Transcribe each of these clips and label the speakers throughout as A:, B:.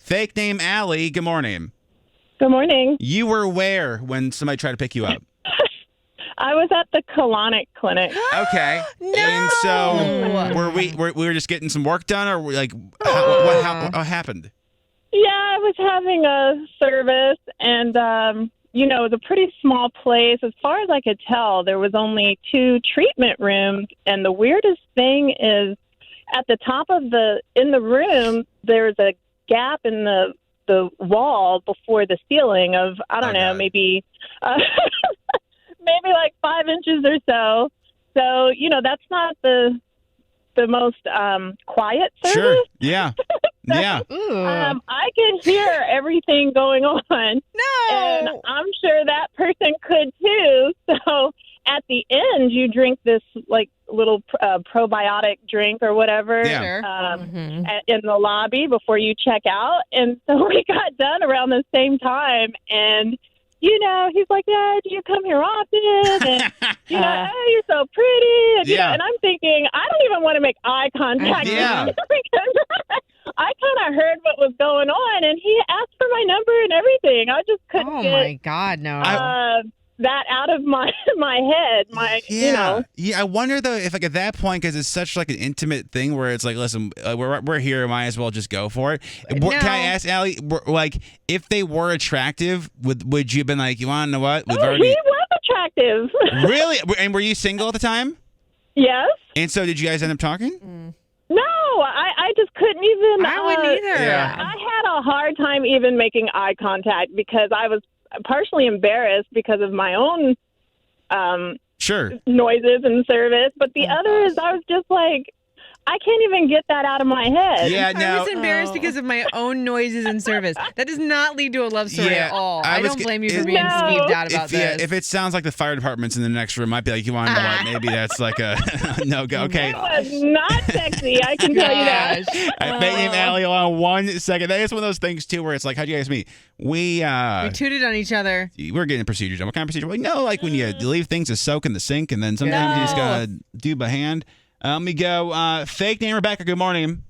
A: Fake name Allie, good morning.
B: Good morning.
A: You were where when somebody tried to pick you up?
B: I was at the colonic clinic.
A: Okay.
C: No!
A: And so we were just getting some work done, or like what happened?
B: Yeah, I was having a service, and it was a pretty small place. As far as I could tell, there was only 2 treatment rooms, and the weirdest thing is at the top of in the room, there's a gap in the wall before the ceiling of, I don't know, maybe maybe like 5 inches or so. So, that's not the most quiet service.
A: Sure. Yeah. Yeah.
B: I could hear everything going on.
C: No.
B: And I'm sure that person could too. So at the end, you drink this like little probiotic drink or whatever in the lobby before you check out. And so we got done around the same time. And, he's like, yeah, do you come here often? And, oh, you're so pretty. And, and I'm thinking, I don't even want to make eye contact with him because I kind of heard what was going on. And he asked for my number and everything. I just couldn't get
C: my God, no.
B: that out of my head.
A: Yeah, I wonder though if like at that point, because it's such like an intimate thing where it's like, listen, we're here, might as well just go for it.
C: No.
A: Can I ask Allie, like, if they were attractive, would you have been like, you want to know what?
B: He was attractive.
A: Really? And were you single at the time?
B: Yes.
A: And so did you guys end up talking?
B: No, I just couldn't even.
C: I wouldn't either.
A: Yeah.
B: I had a hard time even making eye contact because I was partially embarrassed because of my own noises and service. But the other is I was just like, I can't even get that out of my head.
A: Yeah, no.
C: I was embarrassed because of my own noises and service. That does not lead to a love story at all. I don't blame you for being skeeved out about this.
A: Yeah, if it sounds like the fire department's in the next room, might be like, you want to know what? Maybe that's like a no-go. Okay.
B: It was not sexy, I can tell you that.
A: Fake name Allie, hold on 1 second. That is one of those things, too, where it's like, how'd you guys meet? We
C: tooted on each other.
A: We're getting a procedure done. What kind of procedure? Like, no, like when you leave things to soak in the sink, and then sometimes you just got to do by hand. Let me go. Fake name Rebecca, good morning.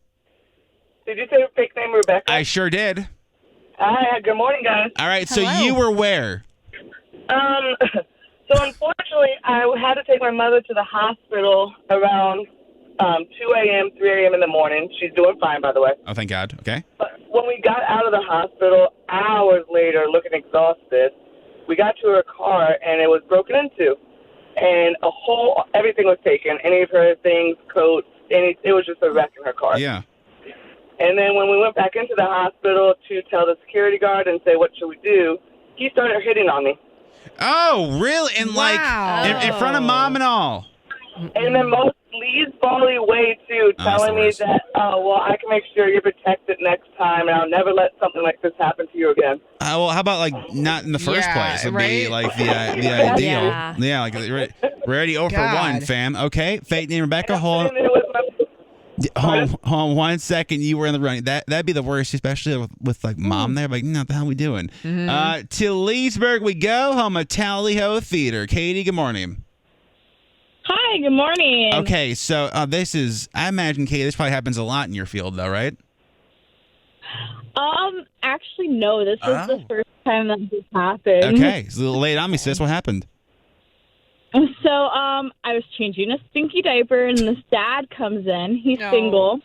D: Did you say fake name Rebecca?
A: I sure did.
D: Hi, good morning, guys.
A: All right, so you were where?
D: So unfortunately, I had to take my mother to the hospital around 2 a.m., 3 a.m. in the morning. She's doing fine, by the way.
A: Oh, thank God. Okay.
D: But when we got out of the hospital, hours later, looking exhausted, we got to her car, and it was broken into. And everything was taken. Any of her things, coats, it was just a wreck in her car.
A: Yeah.
D: And then when we went back into the hospital to tell the security guard and say, what should we do, he started hitting on me.
A: Oh, really? And like in front of mom and all?
D: In the most sleazebally way, too, telling me that, I can make sure you're protected next time, and I'll never let something like this happen to you again.
A: Well, how about, like, not in the first place? Would be, like, the ideal. Yeah, like, we're already 0 for 1, fam. Okay, fake name Rebecca, hold on 1 second. You were in the running. That'd be the worst, especially with like, mom there. Like, what the hell are we doing? To Leesburg we go, home of Tally-Ho Theater. Katie, good morning.
B: Hi, good morning.
A: Okay, so this is, I imagine, Katie, this probably happens a lot in your field, though, right?
B: Actually, no. This is the first time that this happened.
A: Okay, so lay it on me, sis. What happened?
B: So, I was changing a stinky diaper, and this dad comes in. He's single.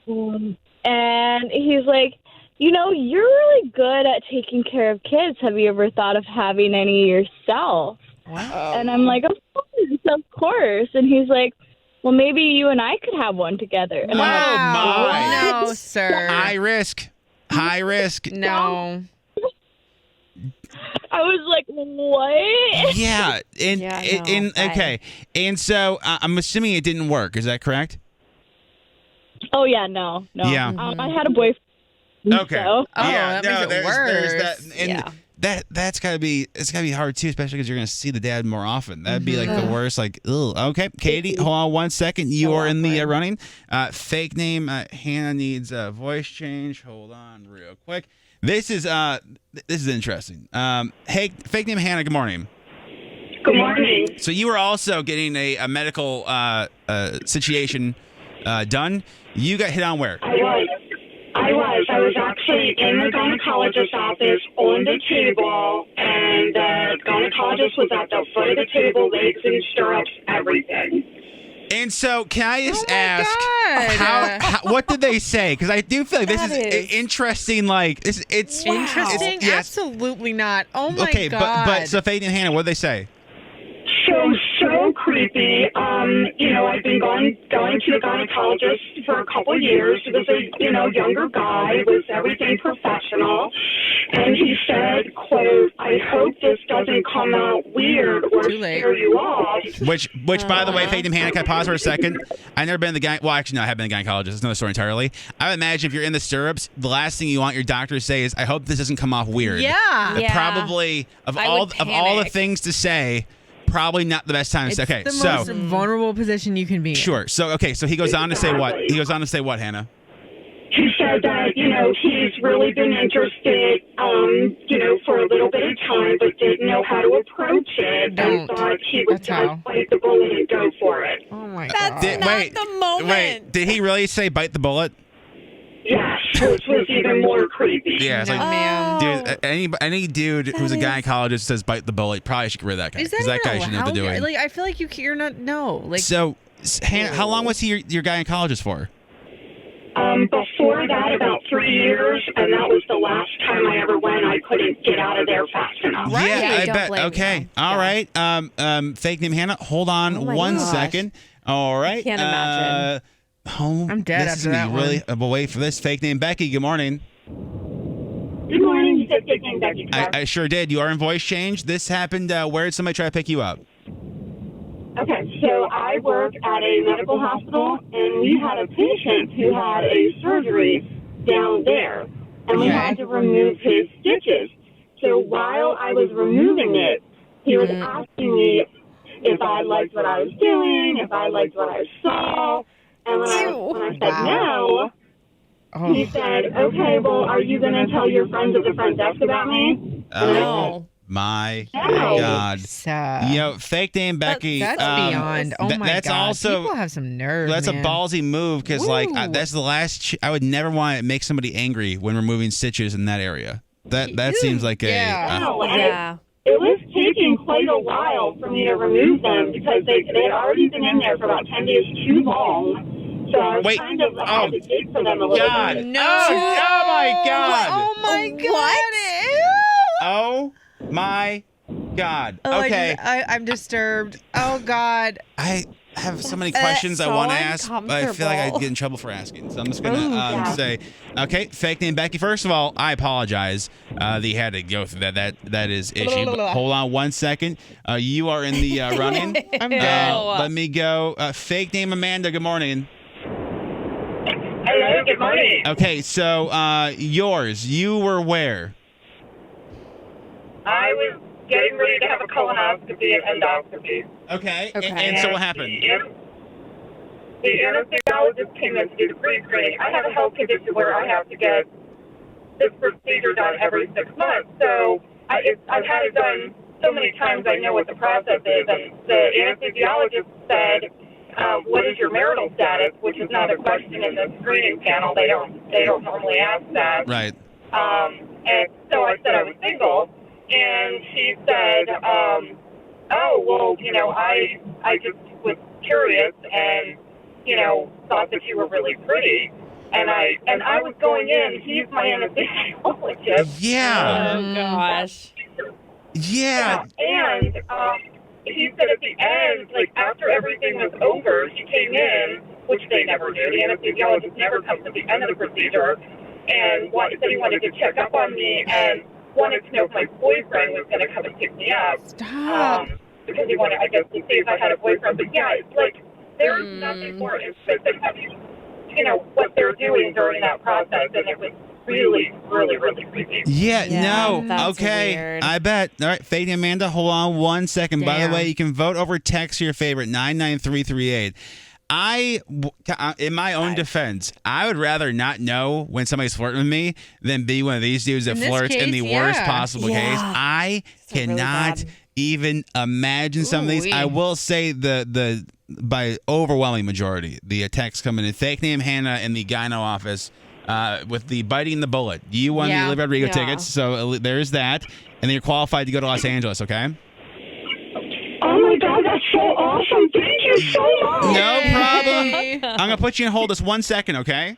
B: And he's like, you're really good at taking care of kids. Have you ever thought of having any yourself?
C: Wow.
B: And I'm like, of course. And he's like, well, maybe you and I could have one together. And
C: my. No, sir.
A: High risk.
C: No.
B: I was like, what?
A: Yeah. Okay. And so I'm assuming it didn't work. Is that correct?
B: Oh, yeah, no.
A: Yeah.
B: I had a boyfriend.
A: Okay.
B: So.
C: That makes it worse.
A: There's that. And that's gotta be hard too, especially because you're gonna see the dad more often. That'd be like the worst. Like, ugh. Okay, Katie, hold on 1 second. You are in the running. Fake name Hannah needs a voice change. Hold on, real quick. This is interesting. Hey, fake name Hannah. Good morning.
D: Good morning.
A: So you were also getting a medical situation done. You got hit on where?
D: I was.
E: I was actually in the gynecologist's office on the table, and the gynecologist was at the foot of the table, legs in stirrups, everything.
A: And so, can I just ask, how what did they say? Because I do feel like this is interesting. Like, it's
C: interesting.
A: Yes.
C: Absolutely not. Oh my
A: god. Okay, but so Faith and Hannah, what did they say?
E: So creepy. I've been going to the gynecologist for a couple of years. He was a, younger guy, was everything professional. And he said, quote, "I hope this doesn't come out weird or scare you off."
A: Which, by the way, Faith and Hannah, can I pause for a second? I've never been to the well, actually, no, I have been to the gynecologist. It's another story entirely. I would imagine if you're in the stirrups, the last thing you want your doctor to say is, "I hope this doesn't come off weird."
C: Yeah.
A: Probably, of all the things to say, probably not the best time to say. Okay,
C: it's the most vulnerable position you can be in.
A: Sure. So, so he goes on to say what? He goes on to say what, Hannah?
E: He said that, he's really been interested, for a little bit of time, but didn't know how to approach it. And thought he would just bite the bullet and go for it.
C: Oh, my
F: God. That's not the moment.
A: Wait, did he really say bite the bullet?
E: Yes, which was even more creepy.
A: Yeah, it's dude, any dude who's a gynecologist says bite the bullet, probably should get rid of that guy. Because that guy should know what to do.
C: Like, I feel like you're not, no. Like,
A: so, Hannah, how long was he your gynecologist for?
E: Before that, about 3 years, and that was the last time I ever went. I couldn't get out of there fast enough.
A: Right. Yeah, I bet. Okay. All right. Fake name Hannah, hold on one second. All right.
F: Can't imagine.
C: I'm dead after that one.
A: Really, we'll wait for this. Fake name Becky, good morning.
E: Good morning. You said fake name Becky.
A: I sure did. You are in voice change. This happened, where did somebody try to pick you up?
E: Okay, so I work at a medical hospital, and we had a patient who had a surgery down there, and we had to remove his stitches. So while I was removing it, he was asking me if I liked what I was doing, if I liked what I saw, and when I said no, he said, "Okay, well, are you going to tell your friends at the front desk about me?"
A: My God. Fake name Becky.
C: That's beyond. Oh my
A: that's
C: God.
A: Also,
C: people have some nerve.
A: That's a ballsy move because, that's the last. I would never want to make somebody angry when removing stitches in that area. That seems like
E: It was taking quite a while for me to remove them because they had already been in there for about 10 days too long. So I was kind of advocate for them a little bit.
C: No.
A: Oh my God.
C: Oh my God.
F: What?
A: Oh my God.
C: Oh,
A: okay.
C: I'm disturbed. Oh God.
A: I have so many questions I want to ask, but I feel like I'd get in trouble for asking. So I'm just going to say, okay, fake name Becky. First of all, I apologize that you had to go through that. That is issue. But hold on one second. You are in the running.
C: I'm dead.
A: Let me go. Fake name Amanda. Good morning.
E: Hello. Good morning.
A: Okay, so you were where?
E: I was getting ready to have a colonoscopy and endoscopy.
A: Okay. And so what happened?
E: The anesthesiologist came in to do the pre-screening. I have a health condition where I have to get this procedure done every 6 months. So I've had it done so many times I know what the process is. And the anesthesiologist said, what is your marital status? Which is not a question in the screening panel. They don't normally ask that.
A: Right.
E: And so I said I was single. And she said, I just was curious and, thought that you were really pretty. And I was going in, he's my anesthesiologist.
A: Yeah.
F: Oh, gosh.
A: Yeah.
E: And he said at the end, after everything was over, he came in, which they never do. The anesthesiologist never comes at the end of the procedure. And said he wanted to check up on me and wanted to know if my boyfriend was going to come and pick me up.
C: Stop.
E: Because he wanted, I guess, to see if I had a boyfriend. But yeah, it's there's nothing more intimate than, what they're doing during that process. And it was really, really, really creepy.
A: Yeah, no.
F: That's
A: okay.
F: weird.
A: I bet. All right, Faith and Amanda, hold on one second.
C: Damn.
A: By the way, you can vote over text your favorite, 99338. In my own defense, I would rather not know when somebody's flirting with me than be one of these dudes that flirts in the worst possible case. I cannot even imagine some of these. I will say by overwhelming majority, the texts coming in. Fake name Hannah in the gyno office. with the biting the bullet. You won the Olivia Rodrigo tickets, so there's that. And then you're qualified to go to Los Angeles, okay?
E: Oh my God, that's so awesome. Thank you so much.
A: No problem. I'm going to put you on hold just 1 second, okay?